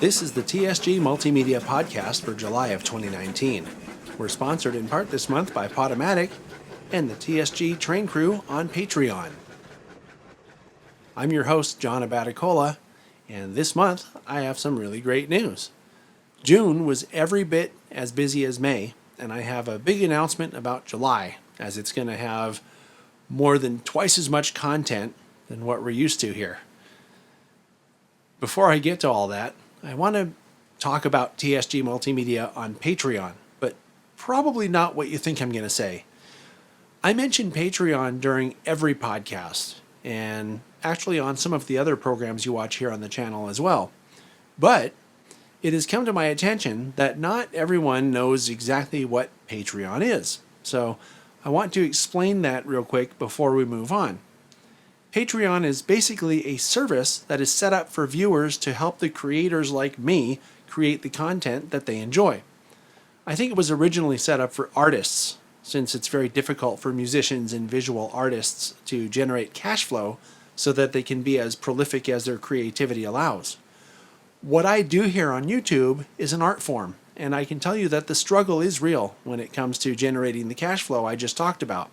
This is the TSG Multimedia podcast for July of 2019. We're sponsored in part this month by Podomatic and the TSG Train Crew on Patreon. I'm your host, John Abaticola, and this month I have some really great news. June was every bit as busy as May, and I have a big announcement about July, as it's going to have more than twice as much content than what we're used to here. Before I get to all that, I want to talk about TSG Multimedia on Patreon, but probably not what you think I'm going to say. I mention Patreon during every podcast, and actually on some of the other programs you watch here on the channel as well. But it has come to my attention that not everyone knows exactly what Patreon is. So I want to explain that real quick before we move on. Patreon is basically a service that is set up for viewers to help the creators like me create the content that they enjoy. I think it was originally set up for artists, since it's very difficult for musicians and visual artists to generate cash flow so that they can be as prolific as their creativity allows. What I do here on YouTube is an art form, and I can tell you that the struggle is real when it comes to generating the cash flow I just talked about.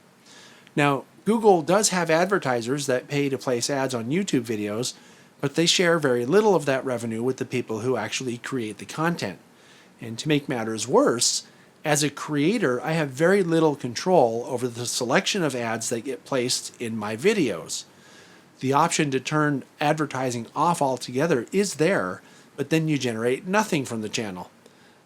Now, Google does have advertisers that pay to place ads on YouTube videos, but they share very little of that revenue with the people who actually create the content. And to make matters worse, as a creator, I have very little control over the selection of ads that get placed in my videos. The option to turn advertising off altogether is there, but then you generate nothing from the channel.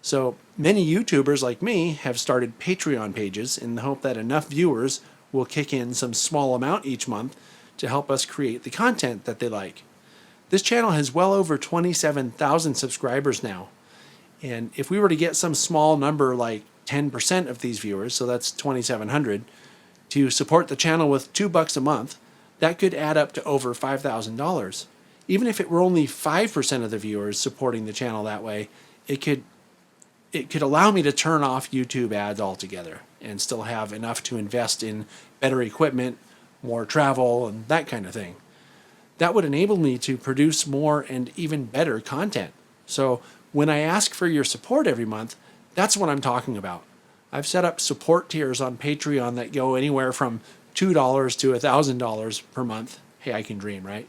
So many YouTubers like me have started Patreon pages in the hope that enough viewers will kick in some small amount each month to help us create the content that they like. This channel has well over 27,000 subscribers now. And if we were to get some small number like 10% of these viewers, so that's 2,700, to support the channel with $2 a month, that could add up to over $5,000. Even if it were only 5% of the viewers supporting the channel that way, it could allow me to turn off YouTube ads altogether and still have enough to invest in better equipment, more travel, and that kind of thing. That would enable me to produce more and even better content. So when I ask for your support every month, that's what I'm talking about. I've set up support tiers on Patreon that go anywhere from $2 to $1,000 per month. Hey, I can dream, right?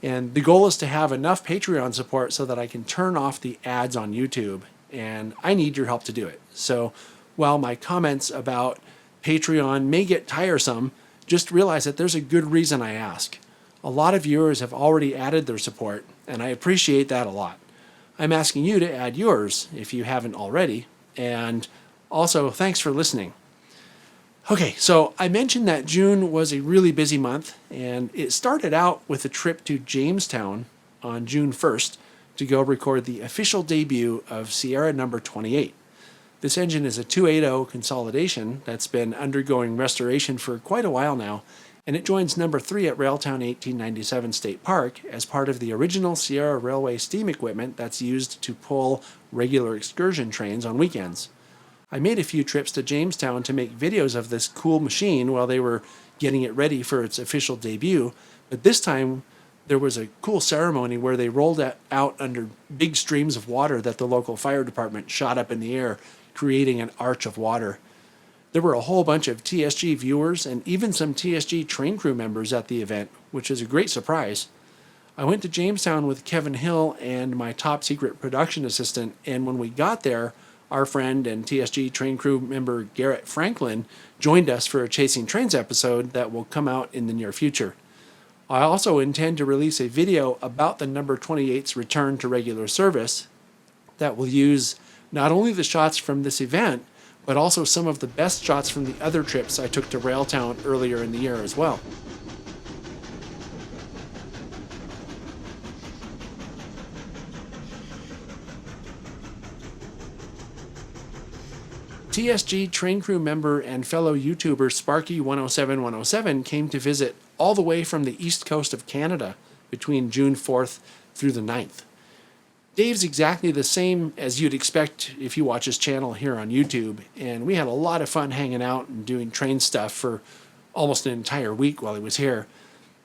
And the goal is to have enough Patreon support so that I can turn off the ads on YouTube, and I need your help to do it. So while my comments about Patreon may get tiresome, just realize that there's a good reason I ask. A lot of viewers have already added their support, and I appreciate that a lot. I'm asking you to add yours if you haven't already, and also thanks for listening. Okay, so I mentioned that June was a really busy month, and it started out with a trip to Jamestown on June 1st to go record the official debut of Sierra number 28. This engine is a 280 consolidation that's been undergoing restoration for quite a while now, and it joins number 3 at Railtown 1897 State Park as part of the original Sierra Railway steam equipment that's used to pull regular excursion trains on weekends. I made a few trips to Jamestown to make videos of this cool machine while they were getting it ready for its official debut, but this time there was a cool ceremony where they rolled it out under big streams of water that the local fire department shot up in the air, creating an arch of water. There were a whole bunch of TSG viewers and even some TSG Train Crew members at the event, which is a great surprise. I went to Jamestown with Kevin Hill and my top secret production assistant, and when we got there, our friend and TSG Train Crew member Garrett Franklin joined us for a Chasing Trains episode that will come out in the near future. I also intend to release a video about the number 28's return to regular service that will use not only the shots from this event, but also some of the best shots from the other trips I took to Railtown earlier in the year as well. TSG Train Crew member and fellow YouTuber Sparky107107 came to visit all the way from the east coast of Canada between June 4th through the 9th. Dave's exactly the same as you'd expect if you watch his channel here on YouTube, and we had a lot of fun hanging out and doing train stuff for almost an entire week while he was here.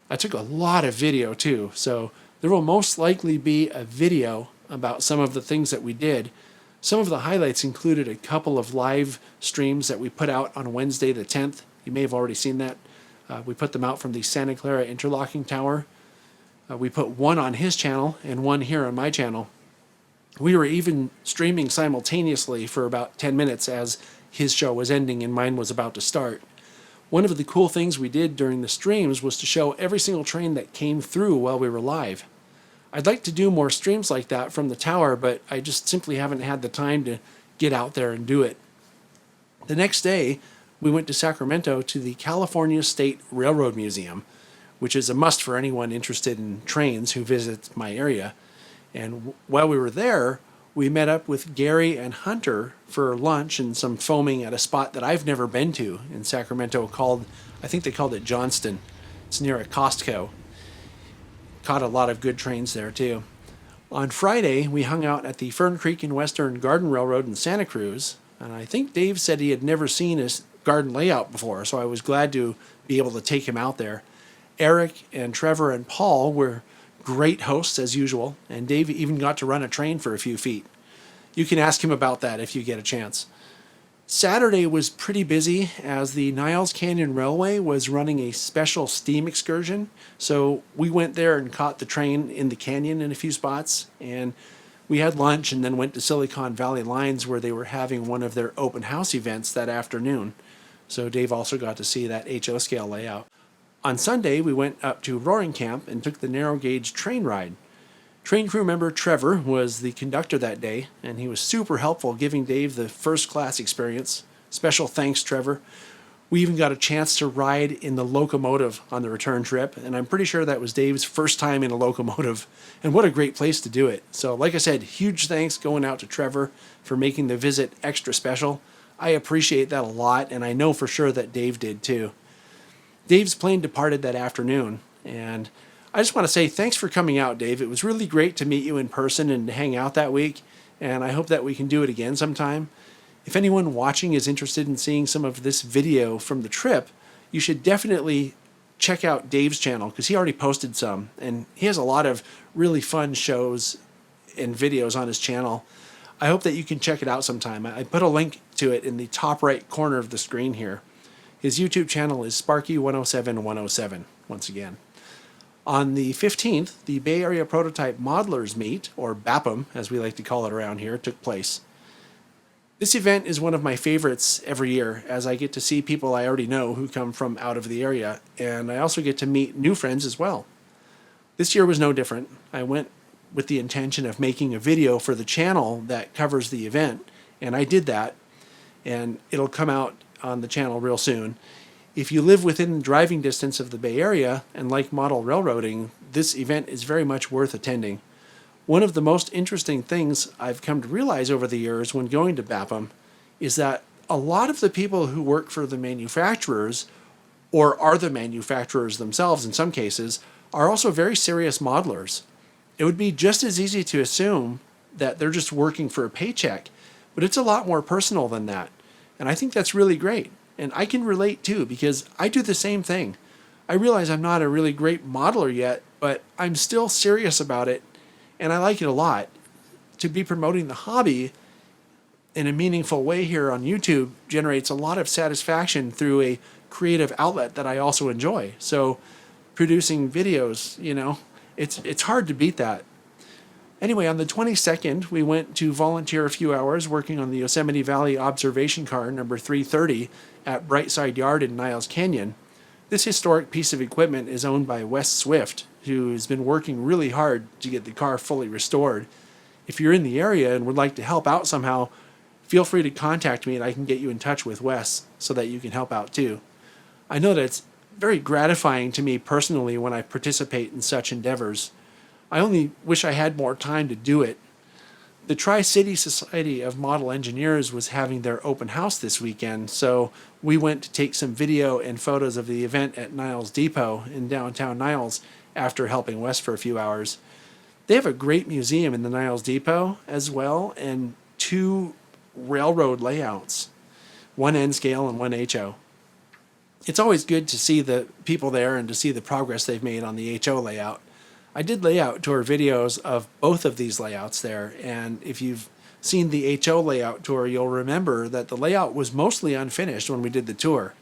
I took a lot of video too, so there will most likely be a video about some of the things that we did. Some of the highlights included a couple of live streams that we put out on Wednesday the 10th. You may have already seen that. We put them out from the Santa Clara Interlocking Tower. We put one on his channel and one here on my channel. We were even streaming simultaneously for about 10 minutes as his show was ending and mine was about to start. One of the cool things we did during the streams was to show every single train that came through while we were live. I'd like to do more streams like that from the tower, but I just simply haven't had the time to get out there and do it. The next day, we went to Sacramento to the California State Railroad Museum, which is a must for anyone interested in trains who visits my area. And while we were there, we met up with Gary and Hunter for lunch and some foaming at a spot that I've never been to in Sacramento called, I think they called it Johnston. It's near a Costco. Caught a lot of good trains there too. On Friday, we hung out at the Fern Creek and Western Garden Railroad in Santa Cruz, and I think Dave said he had never seen a garden layout before, so I was glad to be able to take him out there. Eric and Trevor and Paul were great hosts as usual, and Dave even got to run a train for a few feet. You can ask him about that if you get a chance. Saturday was pretty busy as the Niles Canyon Railway was running a special steam excursion, so we went there and caught the train in the canyon in a few spots, and we had lunch and then went to Silicon Valley Lines where they were having one of their open house events that afternoon. So Dave also got to see that HO scale layout. On Sunday, we went up to Roaring Camp and took the narrow gauge train ride. Train crew member Trevor was the conductor that day, and he was super helpful giving Dave the first class experience. Special thanks, Trevor. We even got a chance to ride in the locomotive on the return trip, and I'm pretty sure that was Dave's first time in a locomotive, and what a great place to do it. So like I said, huge thanks going out to Trevor for making the visit extra special. I appreciate that a lot, and I know for sure that Dave did too. Dave's plane departed that afternoon, and I just want to say thanks for coming out, Dave. It was really great to meet you in person and to hang out that week, and I hope that we can do it again sometime. If anyone watching is interested in seeing some of this video from the trip, you should definitely check out Dave's channel because he already posted some, and he has a lot of really fun shows and videos on his channel. I hope that you can check it out sometime. I put a link to it in the top right corner of the screen here. His YouTube channel is Sparky107107, once again. On the 15th, the Bay Area Prototype Modelers Meet, or BAPM, as we like to call it around here, took place. This event is one of my favorites every year, as I get to see people I already know who come from out of the area, and I also get to meet new friends as well. This year was no different. I went with the intention of making a video for the channel that covers the event, and I did that, and it'll come out on the channel real soon. If you live within driving distance of the Bay Area and like model railroading, this event is very much worth attending. One of the most interesting things I've come to realize over the years when going to BAPM is that a lot of the people who work for the manufacturers, or are the manufacturers themselves in some cases, are also very serious modelers. It would be just as easy to assume that they're just working for a paycheck, but it's a lot more personal than that. And I think that's really great. And I can relate too, because I do the same thing. I realize I'm not a really great modeler yet, but I'm still serious about it, and I like it a lot. To be promoting the hobby in a meaningful way here on YouTube generates a lot of satisfaction through a creative outlet that I also enjoy. So producing videos, it's hard to beat that. Anyway, on the 22nd, we went to volunteer a few hours working on the Yosemite Valley Observation Car number 330 at Brightside Yard in Niles Canyon. This historic piece of equipment is owned by Wes Swift, who has been working really hard to get the car fully restored. If you're in the area and would like to help out somehow, feel free to contact me and I can get you in touch with Wes so that you can help out too. I know that it's very gratifying to me personally when I participate in such endeavors. I only wish I had more time to do it. The Tri-City Society of Model Engineers was having their open house this weekend, so we went to take some video and photos of the event at Niles Depot in downtown Niles after helping Wes for a few hours. They have a great museum in the Niles Depot as well, and 2 railroad layouts, one N scale and one HO. It's always good to see the people there and to see the progress they've made on the HO layout. I did layout tour videos of both of these layouts there, and if you've seen the HO layout tour, you'll remember that the layout was mostly unfinished when we did the tour.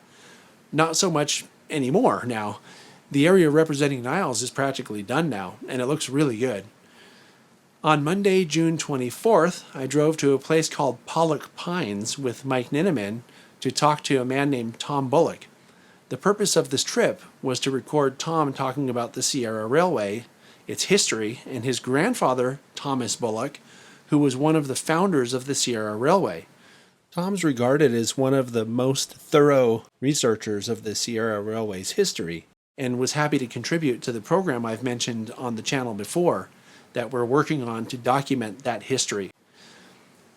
Not so much anymore now. The area representing Niles is practically done now, and it looks really good. On Monday, June 24th, I drove to a place called Pollock Pines with Mike Ninneman to talk to a man named Tom Bullock. The purpose of this trip was to record Tom talking about the Sierra Railway, its history, and his grandfather, Thomas Bullock, who was one of the founders of the Sierra Railway. Tom's regarded as one of the most thorough researchers of the Sierra Railway's history, and was happy to contribute to the program I've mentioned on the channel before that we're working on to document that history.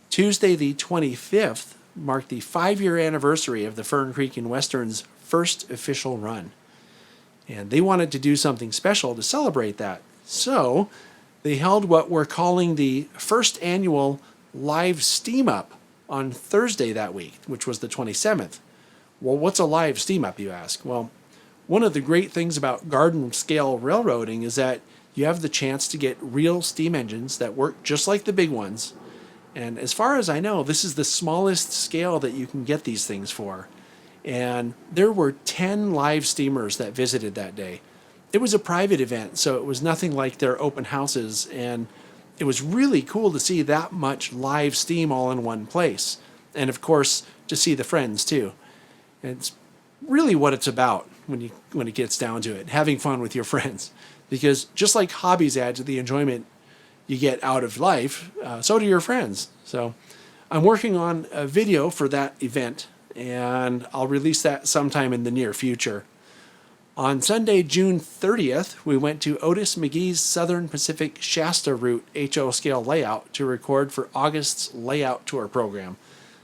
Tuesday the 25th marked the 5-year anniversary of the Fern Creek and Western's first official run. And they wanted to do something special to celebrate that. So they held what we're calling the first annual live steam up on Thursday that week, which was the 27th. Well, what's a live steam up, you ask? Well, one of the great things about garden scale railroading is that you have the chance to get real steam engines that work just like the big ones. And as far as I know, this is the smallest scale that you can get these things for. And there were 10 live steamers that visited that day. It was a private event, so it was nothing like their open houses, and it was really cool to see that much live steam all in one place. And of course, to see the friends too. And it's really what it's about when it gets down to it, having fun with your friends. Because just like hobbies add to the enjoyment you get out of life, so do your friends. So I'm working on a video for that event, and I'll release that sometime in the near future. On Sunday, June 30th, we went to Otis McGee's Southern Pacific Shasta route HO scale layout to record for August's layout tour program.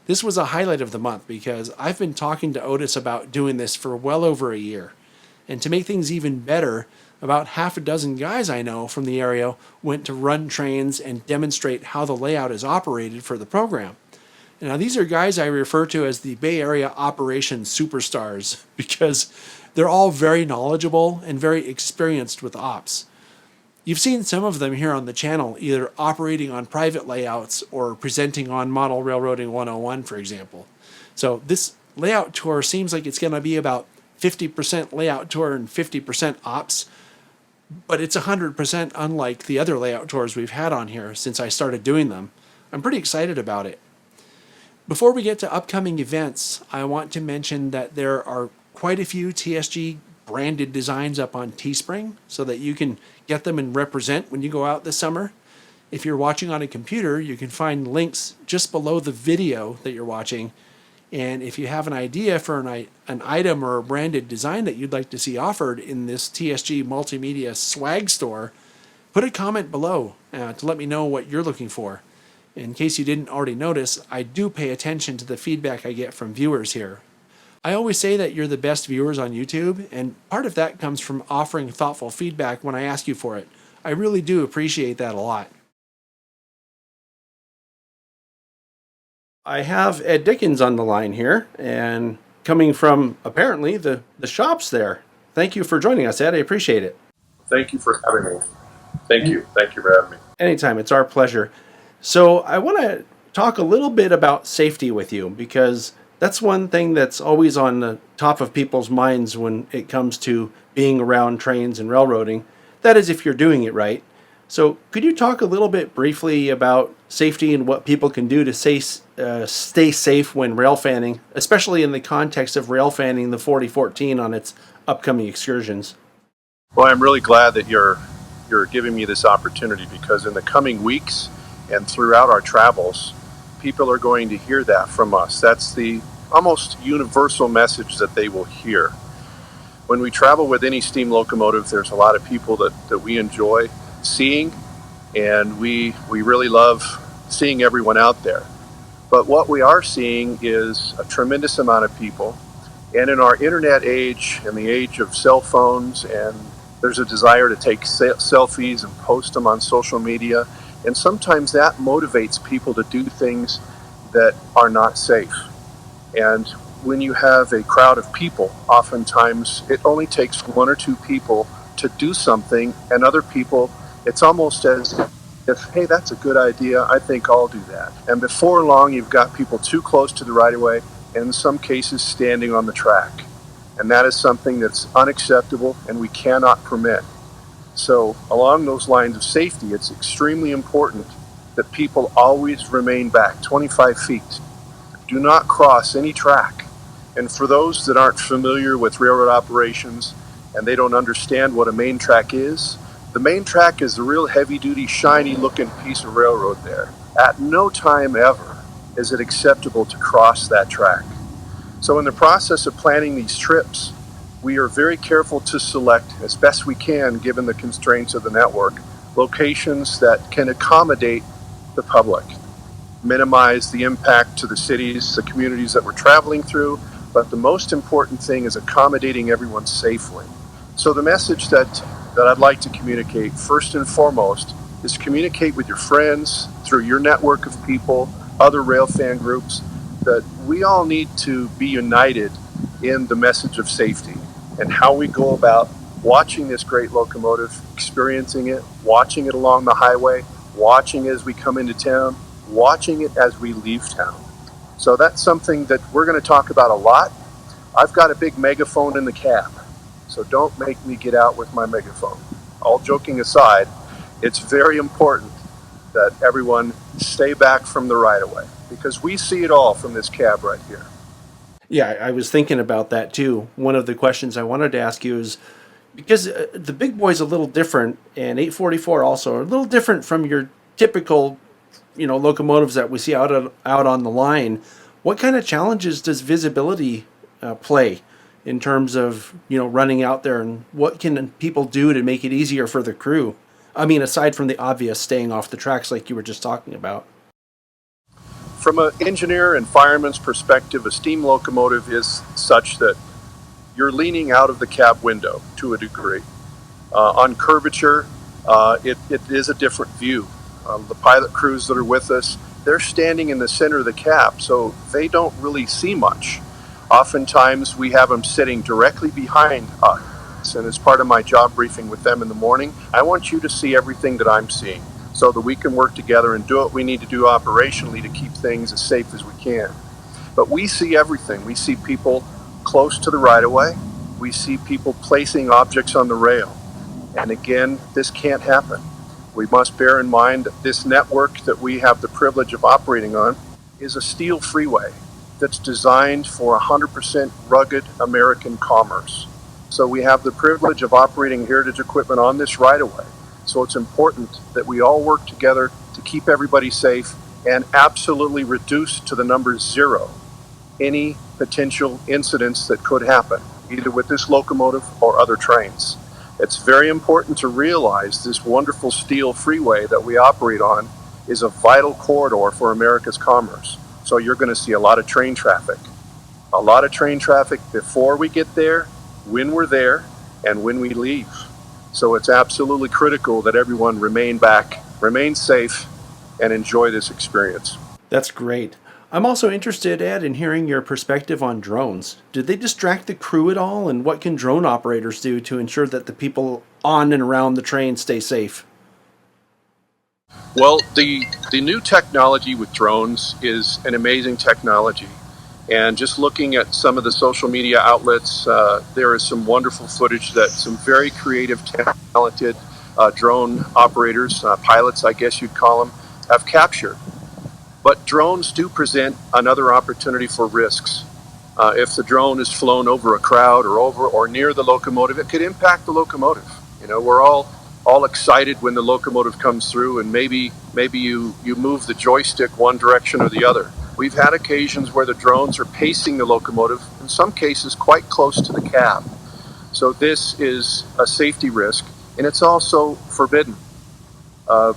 This was a highlight of the month because I've been talking to Otis about doing this for well over a year. And to make things even better, about half a dozen guys I know from the area went to run trains and demonstrate how the layout is operated for the program. Now, these are guys I refer to as the Bay Area operations superstars because they're all very knowledgeable and very experienced with ops. You've seen some of them here on the channel, either operating on private layouts or presenting on Model Railroading 101, for example. So this layout tour seems like it's going to be about 50% layout tour and 50% ops, but it's 100% unlike the other layout tours we've had on here since I started doing them. I'm pretty excited about it. Before we get to upcoming events, I want to mention that there are quite a few TSG branded designs up on Teespring so that you can get them and represent when you go out this summer. If you're watching on a computer, you can find links just below the video that you're watching. And if you have an idea for an item or a branded design that you'd like to see offered in this TSG Multimedia swag store, put a comment below to let me know what you're looking for. In case you didn't already notice, I do pay attention to the feedback I get from viewers here. I always say that you're the best viewers on YouTube, and part of that comes from offering thoughtful feedback when I ask you for it. I really do appreciate that a lot. I have Ed Dickens on the line here, and coming from, apparently, the shops there. Thank you for joining us, Ed. I appreciate it. Thank you for having me. Thank you. Thank you for having me. Anytime. It's our pleasure. So I want to talk a little bit about safety with you, because that's one thing that's always on the top of people's minds when it comes to being around trains and railroading. That is, if you're doing it right. So could you talk a little bit briefly about safety and what people can do to stay safe when rail fanning, especially in the context of rail fanning the 4014 on its upcoming excursions? Well, I'm really glad that you're giving me this opportunity, because in the coming weeks and throughout our travels, people are going to hear that from us. That's the almost universal message that they will hear. When we travel with any steam locomotive, there's a lot of people that we enjoy seeing, and we really love seeing everyone out there. But what we are seeing is a tremendous amount of people, and in our internet age and the age of cell phones, and there's a desire to take selfies and post them on social media, and sometimes that motivates people to do things that are not safe. And when you have a crowd of people, oftentimes it only takes one or two people to do something, and other people, it's almost as if, hey, that's a good idea, I think I'll do that. And before long, you've got people too close to the right-of-way, and in some cases standing on the track. And that is something that's unacceptable and we cannot permit. So along those lines of safety, it's extremely important that people always remain back 25 feet. Do not cross any track. And for those that aren't familiar with railroad operations and they don't understand what a main track is, the main track is a real heavy-duty, shiny-looking piece of railroad there. At no time ever is it acceptable to cross that track. So in the process of planning these trips, we are very careful to select, as best we can, given the constraints of the network, locations that can accommodate the public, minimize the impact to the cities, the communities that we're traveling through, but the most important thing is accommodating everyone safely. So the message that I'd like to communicate, first and foremost, is communicate with your friends, through your network of people, other rail fan groups, that we all need to be united in the message of safety and how we go about watching this great locomotive, experiencing it, watching it along the highway, watching it as we come into town, watching it as we leave town. So that's something that we're going to talk about a lot. I've got a big megaphone in the cab, so don't make me get out with my megaphone. All joking aside, it's very important that everyone stay back from the right-of-way, because we see it all from this cab right here. Yeah, I was thinking about that too. One of the questions I wanted to ask you is, because the big boy's a little different, and 844 also are a little different from your typical, locomotives that we see out on the line. What kind of challenges does visibility play in terms of running out there, and what can people do to make it easier for the crew? I mean, aside from the obvious staying off the tracks like you were just talking about. From an engineer and fireman's perspective, a steam locomotive is such that you're leaning out of the cab window to a degree. On curvature, it is a different view. The pilot crews that are with us, they're standing in the center of the cab, so they don't really see much. Oftentimes, we have them sitting directly behind us. And as part of my job briefing with them in the morning, I want you to see everything that I'm seeing so that we can work together and do what we need to do operationally to keep things as safe as we can. But we see everything. We see people close to the right-of-way. We see people placing objects on the rail. And again, this can't happen. We must bear in mind that this network that we have the privilege of operating on is a steel freeway that's designed for 100% rugged American commerce. So we have the privilege of operating heritage equipment on this right-of-way. So it's important that we all work together to keep everybody safe and absolutely reduce to the number 0 any potential incidents that could happen, either with this locomotive or other trains. It's very important to realize this wonderful steel freeway that we operate on is a vital corridor for America's commerce. So you're going to see a lot of train traffic. A lot of train traffic before we get there, when we're there, and when we leave. So it's absolutely critical that everyone remain back, remain safe, and enjoy this experience. That's great. I'm also interested, Ed, in hearing your perspective on drones. Did they distract the crew at all, and what can drone operators do to ensure that the people on and around the train stay safe? Well, the new technology with drones is an amazing technology. And just looking at some of the social media outlets, there is some wonderful footage that some very creative, talented drone operators, pilots, I guess you'd call them, have captured. But drones do present another opportunity for risks. If the drone is flown over a crowd or over or near the locomotive, it could impact the locomotive. We're all excited when the locomotive comes through, and maybe you move the joystick one direction or the other. We've had occasions where the drones are pacing the locomotive, in some cases quite close to the cab. So this is a safety risk, and it's also forbidden.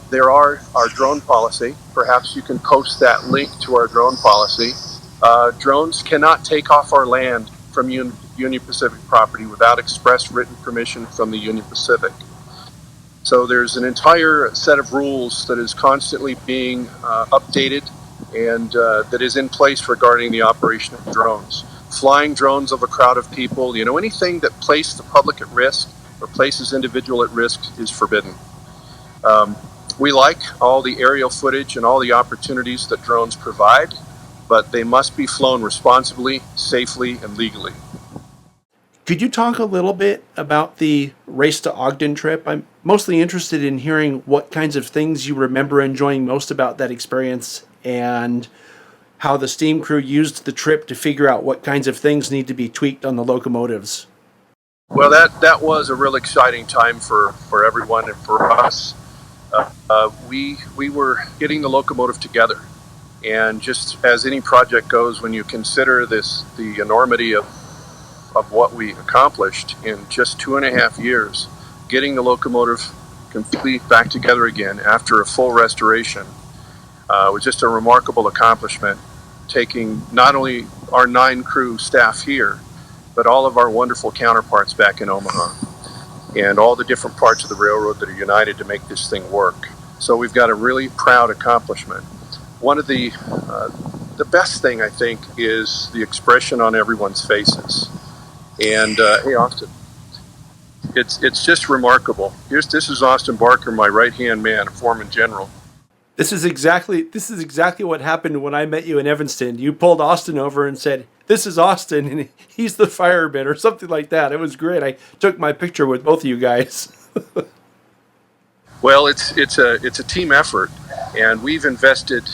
There are our drone policy. Perhaps you can post that link to our drone policy. Drones cannot take off our land from Union Pacific property without express written permission from the Union Pacific. So there's an entire set of rules that is constantly being updated and that is in place regarding the operation of drones. Flying drones of a crowd of people, anything that place the public at risk or places individual at risk is forbidden. We like all the aerial footage and all the opportunities that drones provide, but they must be flown responsibly, safely, and legally. Could you talk a little bit about the Race to Ogden trip? I'm mostly interested in hearing what kinds of things you remember enjoying most about that experience and how the steam crew used the trip to figure out what kinds of things need to be tweaked on the locomotives. Well, that was a real exciting time for everyone and for us. We were getting the locomotive together, and just as any project goes, when you consider the enormity of what we accomplished in just 2.5 years, getting the locomotive completely back together again after a full restoration was just a remarkable accomplishment, taking not only our 9 crew staff here, but all of our wonderful counterparts back in Omaha, and all the different parts of the railroad that are united to make this thing work. So we've got a really proud accomplishment. One of the best thing, I think, is the expression on everyone's faces. And hey, Austin, it's just remarkable. This is Austin Barker, my right-hand man, foreman general. This is exactly what happened when I met you in Evanston. You pulled Austin over and said, "This is Austin, and he's the fireman," or something like that. It was great. I took my picture with both of you guys. Well, it's a team effort, and we've invested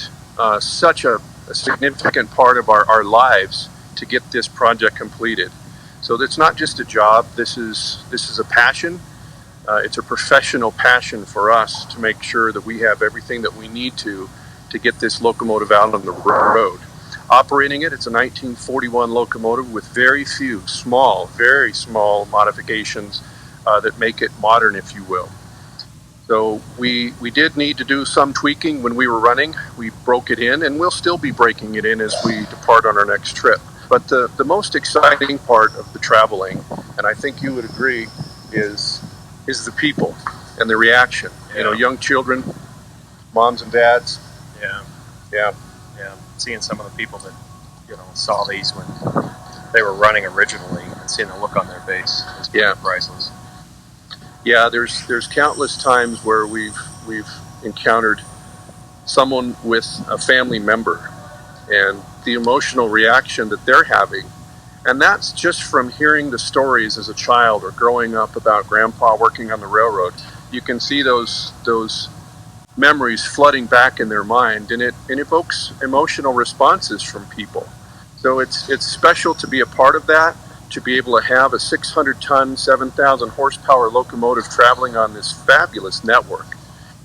such a significant part of our lives to get this project completed. So it's not just a job. This is a passion. It's a professional passion for us to make sure that we have everything that we need to get this locomotive out on the road. Operating it's a 1941 locomotive with very few very small modifications that make it modern, if you will. So we did need to do some tweaking when we were running. We broke it in, and we'll still be breaking it in as we depart on our next trip. But the most exciting part of the traveling, and I think you would agree, is the people and the reaction. Yeah. You know, young children, moms and dads. Yeah. Seeing some of the people that saw these when they were running originally, and seeing the look on their face is priceless. Yeah, there's countless times where we've encountered someone with a family member and the emotional reaction that they're having. And that's just from hearing the stories as a child or growing up about grandpa working on the railroad. You can see those memories flooding back in their mind, and it evokes emotional responses from people. So it's special to be a part of that, to be able to have a 600-ton, 7,000 horsepower locomotive traveling on this fabulous network,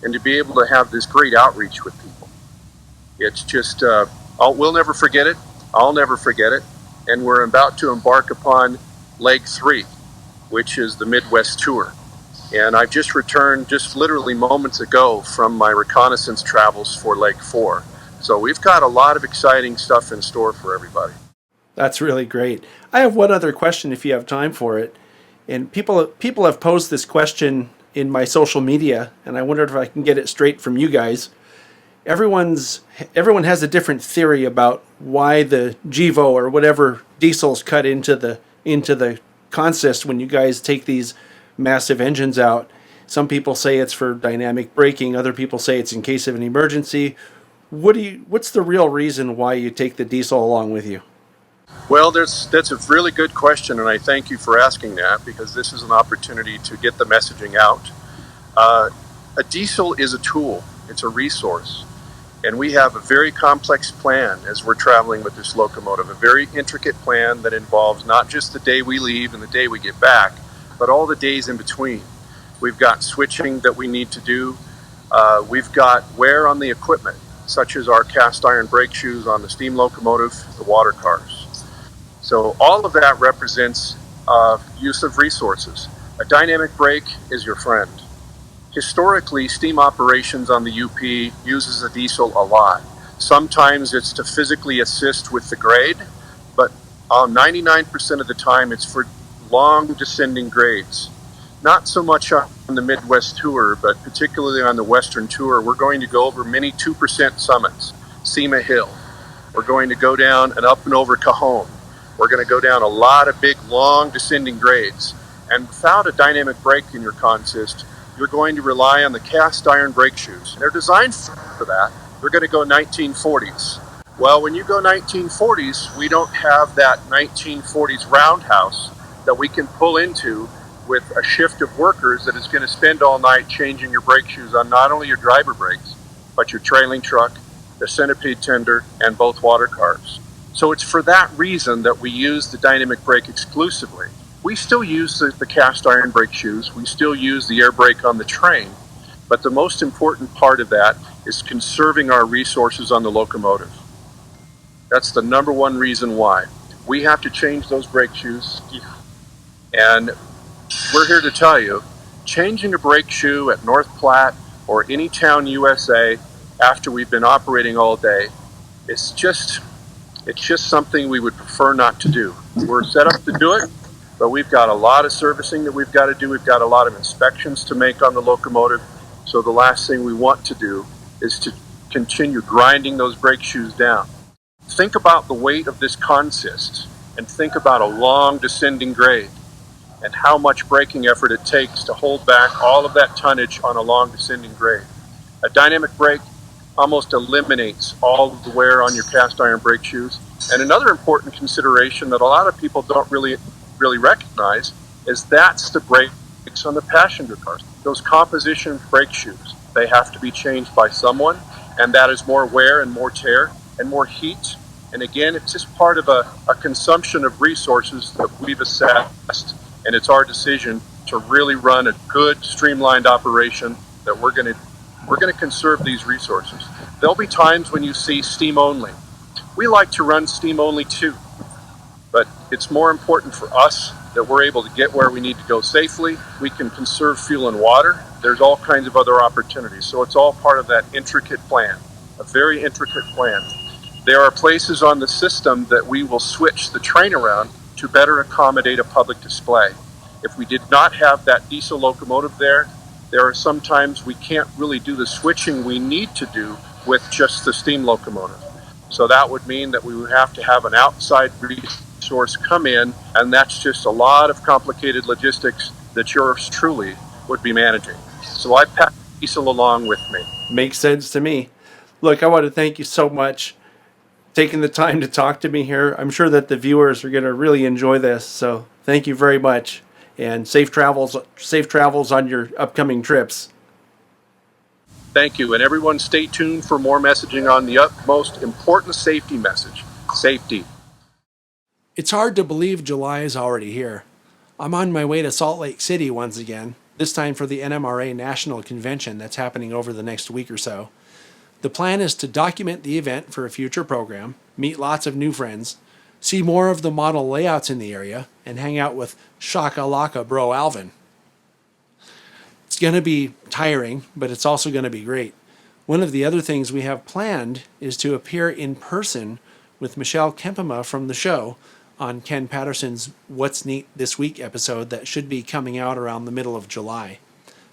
and to be able to have this great outreach with people. It's just, we'll never forget it. I'll never forget it. And we're about to embark upon Leg 3, which is the Midwest Tour. And I've just returned just literally moments ago from my reconnaissance travels for Leg 4. So we've got a lot of exciting stuff in store for everybody. That's really great. I have one other question if you have time for it. And people have posed this question in my social media, and I wondered if I can get it straight from you guys. Everyone has a different theory about why the GEVO or whatever diesel's cut into the consist when you guys take these massive engines out. Some people say it's for dynamic braking. Other people say it's in case of an emergency. What's the real reason why you take the diesel along with you? Well, that's a really good question, and I thank you for asking that, because this is an opportunity to get the messaging out. A diesel is a tool. It's a resource. And we have a very complex plan as we're traveling with this locomotive, a very intricate plan that involves not just the day we leave and the day we get back, but all the days in between. We've got switching that we need to do. We've got wear on the equipment, such as our cast iron brake shoes on the steam locomotive, the water cars. So all of that represents use of resources. A dynamic brake is your friend. Historically, steam operations on the UP uses a diesel a lot. Sometimes it's to physically assist with the grade, but 99% of the time it's for long descending grades. Not so much on the Midwest Tour, but particularly on the Western Tour, we're going to go over many 2% summits. Sema Hill. We're going to go down and up and over Cajon. We're going to go down a lot of big, long descending grades. And without a dynamic brake in your consist, you're going to rely on the cast iron brake shoes. They're designed for that. They're going to go 1940s. Well, when you go 1940s, we don't have that 1940s roundhouse that we can pull into with a shift of workers that is going to spend all night changing your brake shoes on not only your driver brakes, but your trailing truck, the centipede tender, and both water cars. So it's for that reason that we use the dynamic brake exclusively. We still use the cast iron brake shoes, we still use the air brake on the train, but the most important part of that is conserving our resources on the locomotive. That's the number one reason why. We have to change those brake shoes, and we're here to tell you, changing a brake shoe at North Platte or any town USA after we've been operating all day, it's just something we would prefer not to do. We're set up to do it, but we've got a lot of servicing that we've got to do. We've got a lot of inspections to make on the locomotive. So the last thing we want to do is to continue grinding those brake shoes down. Think about the weight of this consist and think about a long descending grade and how much braking effort it takes to hold back all of that tonnage on a long descending grade. A dynamic brake almost eliminates all of the wear on your cast iron brake shoes. And another important consideration that a lot of people don't really recognize is that's the brakes on the passenger cars. Those composition brake shoes, they have to be changed by someone, and that is more wear and more tear and more heat. And again, it's just part of a consumption of resources that we've assessed, and it's our decision to really run a good, streamlined operation that we're going to conserve these resources. There'll be times when you see steam only. We like to run steam only too, but it's more important for us that we're able to get where we need to go safely. We can conserve fuel and water. There's all kinds of other opportunities. So it's all part of that intricate plan, a very intricate plan. There are places on the system that we will switch the train around to better accommodate a public display. If we did not have that diesel locomotive there are some times we can't really do the switching we need to do with just the steam locomotive. So that would mean that we would have to have an outside resource come in, and that's just a lot of complicated logistics that yours truly would be managing. So I packed diesel along with me. Makes sense to me. Look, I want to thank you so much taking the time to talk to me here. I'm sure that the viewers are going to really enjoy this. So thank you very much, and safe travels on your upcoming trips. Thank you, and everyone stay tuned for more messaging on the utmost important safety message, safety. It's hard to believe July is already here. I'm on my way to Salt Lake City once again, this time for the NMRA National Convention that's happening over the next week or so. The plan is to document the event for a future program, meet lots of new friends, see more of the model layouts in the area, and hang out with Shaka Laka Bro Alvin. It's going to be tiring, but it's also going to be great. One of the other things we have planned is to appear in person with Michelle Kempema from the show on Ken Patterson's What's Neat This Week episode that should be coming out around the middle of July.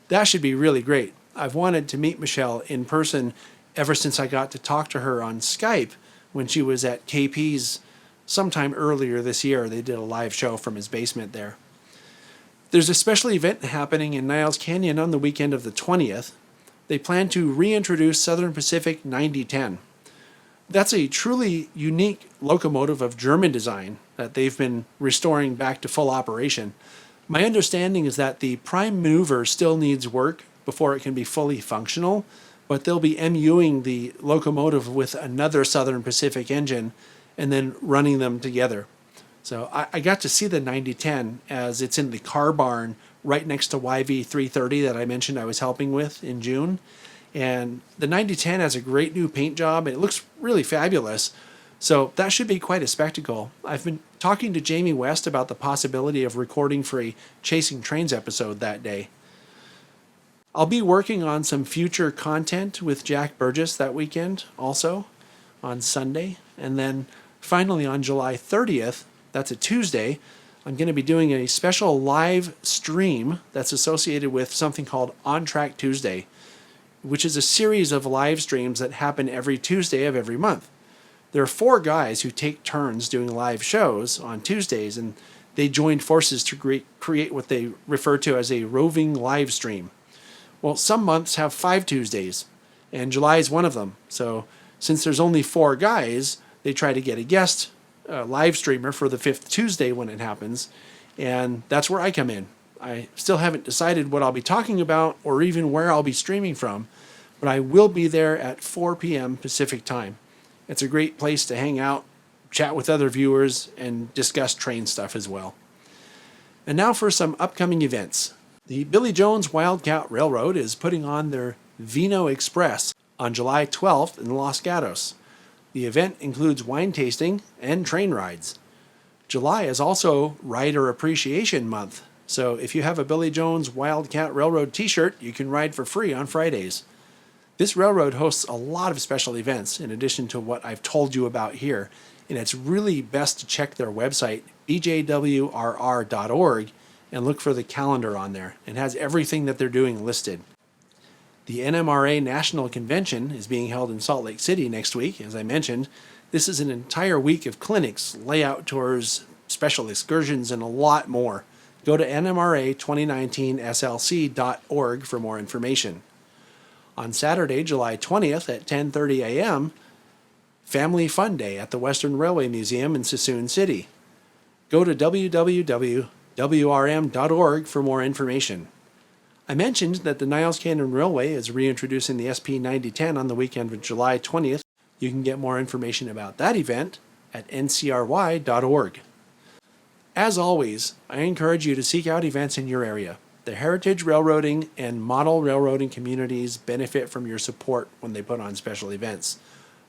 That should be really great. I've wanted to meet Michelle in person ever since I got to talk to her on Skype when she was at KP's sometime earlier this year. They did a live show from his basement there. There's a special event happening in Niles Canyon on the weekend of the 20th. They plan to reintroduce Southern Pacific 9010. That's a truly unique locomotive of German design that they've been restoring back to full operation. My understanding is that the prime mover still needs work before it can be fully functional, but they'll be MUing the locomotive with another Southern Pacific engine and then running them together. So I got to see the 9010 as it's in the car barn right next to YV330 that I mentioned I was helping with in June. And the 9010 has a great new paint job and it looks really fabulous. So that should be quite a spectacle. I've been talking to Jamie West about the possibility of recording for a Chasing Trains episode that day. I'll be working on some future content with Jack Burgess that weekend also on Sunday. And then finally on July 30th, that's a Tuesday, I'm going to be doing a special live stream that's associated with something called On Track Tuesday, which is a series of live streams that happen every Tuesday of every month. There are 4 guys who take turns doing live shows on Tuesdays, and they joined forces to create what they refer to as a roving live stream. Well, some months have 5 Tuesdays, and July is one of them. So since there's only 4 guys, they try to get a guest live streamer for the 5th Tuesday when it happens, and that's where I come in. I still haven't decided what I'll be talking about or even where I'll be streaming from, but I will be there at 4 p.m. Pacific time. It's a great place to hang out, chat with other viewers, and discuss train stuff as well. And now for some upcoming events. The Billy Jones Wildcat Railroad is putting on their Vino Express on July 12th in Los Gatos. The event includes wine tasting and train rides. July is also Rider Appreciation Month, so if you have a Billy Jones Wildcat Railroad t-shirt, you can ride for free on Fridays. This railroad hosts a lot of special events in addition to what I've told you about here, and it's really best to check their website, bjwrr.org, and look for the calendar on there. It has everything that they're doing listed. The NMRA National Convention is being held in Salt Lake City next week, as I mentioned. This is an entire week of clinics, layout tours, special excursions, and a lot more. Go to nmra2019slc.org for more information. On Saturday, July 20th at 10:30 a.m., Family Fun Day at the Western Railway Museum in Sassoon City. Go to www.wrm.org for more information. I mentioned that the Niles Canyon Railway is reintroducing the SP 9010 on the weekend of July 20th. You can get more information about that event at ncry.org. As always, I encourage you to seek out events in your area. The heritage railroading and model railroading communities benefit from your support when they put on special events.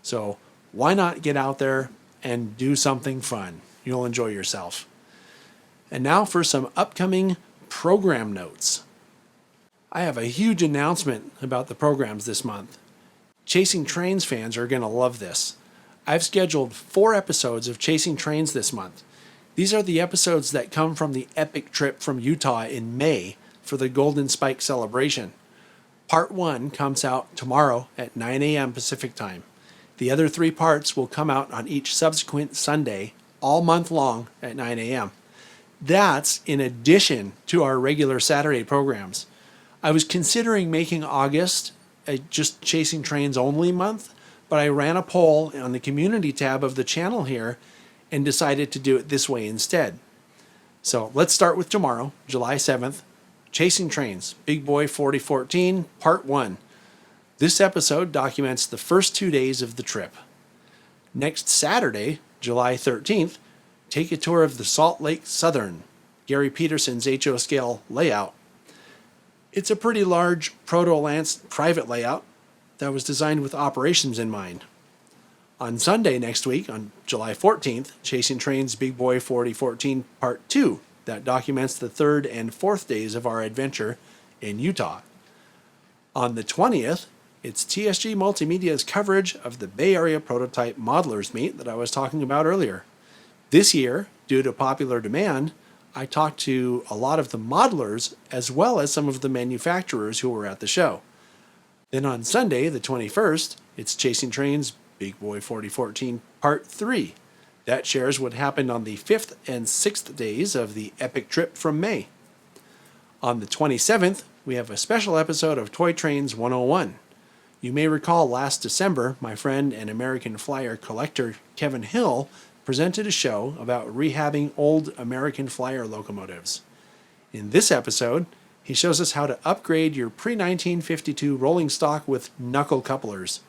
So why not get out there and do something fun? You'll enjoy yourself. And now for some upcoming program notes. I have a huge announcement about the programs this month. Chasing Trains fans are going to love this. I've scheduled 4 episodes of Chasing Trains this month. These are the episodes that come from the epic trip from Utah in May for the Golden Spike celebration. Part 1 comes out tomorrow at 9 a.m. Pacific time. The other 3 parts will come out on each subsequent Sunday, all month long at 9 a.m. That's in addition to our regular Saturday programs. I was considering making August a just Chasing Trains only month, but I ran a poll on the community tab of the channel here and decided to do it this way instead. So let's start with tomorrow, July 7th, Chasing Trains, Big Boy 4014, Part 1. This episode documents the first 2 days of the trip. Next Saturday, July 13th, take a tour of the Salt Lake Southern, Gary Peterson's HO scale layout. It's a pretty large Proto-Lance private layout that was designed with operations in mind. On Sunday next week, on July 14th, Chasing Trains Big Boy 4014 Part 2, that documents the 3rd and 4th days of our adventure in Utah. On the 20th, it's TSG Multimedia's coverage of the Bay Area Prototype Modelers Meet that I was talking about earlier. This year, due to popular demand, I talked to a lot of the modelers as well as some of the manufacturers who were at the show. Then on Sunday, the 21st, it's Chasing Trains Big Boy 4014 Part 3. That shares what happened on the 5th and 6th days of the epic trip from May. On the 27th, we have a special episode of Toy Trains 101. You may recall last December, my friend and American Flyer collector Kevin Hill presented a show about rehabbing old American Flyer locomotives. In this episode, he shows us how to upgrade your pre-1952 rolling stock with knuckle couplers.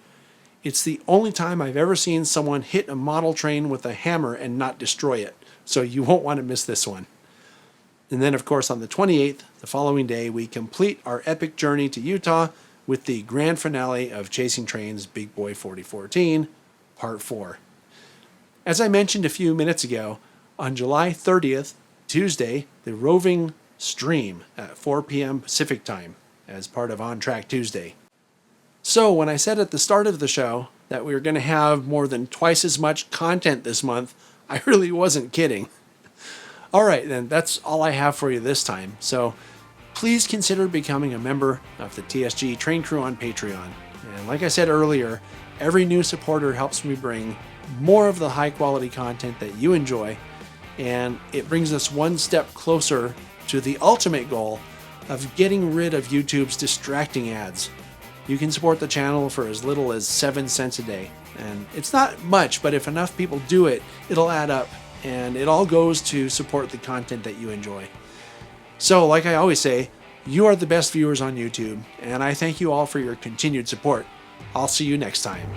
It's the only time I've ever seen someone hit a model train with a hammer and not destroy it, so you won't want to miss this one. And then, of course, on the 28th, the following day, we complete our epic journey to Utah with the grand finale of Chasing Trains Big Boy 4014, Part 4. As I mentioned a few minutes ago, on July 30th, Tuesday, the roving stream at 4 p.m. Pacific time as part of On Track Tuesday. So when I said at the start of the show that we were going to have more than twice as much content this month, I really wasn't kidding. All right, then, that's all I have for you this time. So please consider becoming a member of the TSG Train Crew on Patreon. And like I said earlier, every new supporter helps me bring more of the high quality content that you enjoy. and it brings us one step closer to the ultimate goal of getting rid of YouTube's distracting ads. You can support the channel for as little as 7 cents a day. And it's not much, but if enough people do it, it'll add up. And it all goes to support the content that you enjoy. So, like I always say, you are the best viewers on YouTube, and I thank you all for your continued support. I'll see you next time.